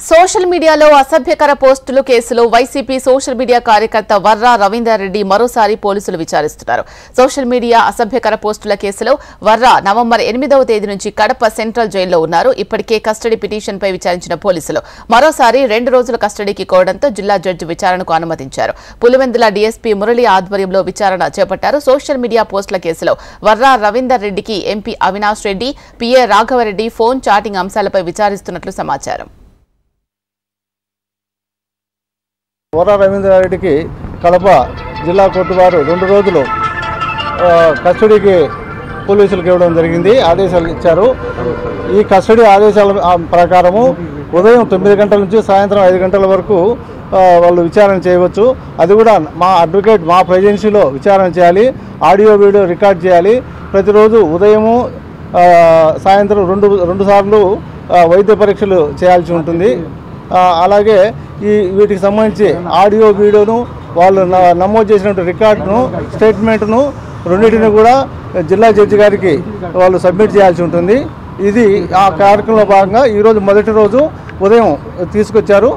Social మీడియాలో అసభ్యకర పోస్టులు కేసులో వైసీపీ సోషల్ మీడియా కార్యకర్త వర్రా రవీందర్ రెడ్డి మరోసారి పోలీసులు విచారిస్తున్నారు. సోషల్ మీడియా అసభ్యకర పోస్టుల కేసులో వర్రా నవంబర్ 8వ తేదీ నుంచి కడప సెంట్రల్ జైల్లో ఉన్నారు. ఇప్పటికే కస్టడీ పిటిషన్పై విచారించిన పోలీసులు మరోసారి 2 రోజుల కస్టడీకి కోరడంతో జిల్లా జడ్జి విచారణకు అనుమతించారు. పులివెందుల డీఎస్పీ మురళి ఆధ్వర్యంలో విచారణ చేపట్టారు. సోషల్ మీడియా పోస్టుల కేసులో వర్రా రవీందర్ రెడ్డికి MP Avinash Reddy, PA Raghavareddy phone chatting అంశాలపై విచారిస్తున్నట్లు సమాచారం. వర్రా రవీందర్ రెడ్డికి కడప జిల్లా కోర్టు వారు 2 రోజులు కస్టడీకి పోలీసులకు ఇవ్వడం జరిగింది, ఆదేశాలు ఇచ్చారు. ఈ కస్టడీ ఆదేశాల ప్రకారము ఉదయం 9 గంటల నుంచి సాయంత్రం 5 గంటల వరకు వాళ్ళు విచారణ చేయవచ్చు. అది కూడా మా అడ్వకేట్ మా ప్రెజెన్సీలో విచారణ చేయాలి, ఆడియో వీడియో రికార్డ్ చేయాలి. ప్రతిరోజు ఉదయము సాయంత్రం రెండు సార్లు వైద్య పరీక్షలు చేయాల్సి ఉంటుంది. అలాగే వీటికి సంబంధించి ఆడియో వీడియోను వాళ్ళు నమోదు చేసినటువంటి రికార్డును స్టేట్మెంట్ను రెండింటిని కూడా జిల్లా జడ్జి గారికి వాళ్ళు సబ్మిట్ చేయాల్సి ఉంటుంది. ఇది ఆ కార్యక్రమంలో భాగంగా ఈరోజు మొదటి రోజు ఉదయం తీసుకొచ్చారు.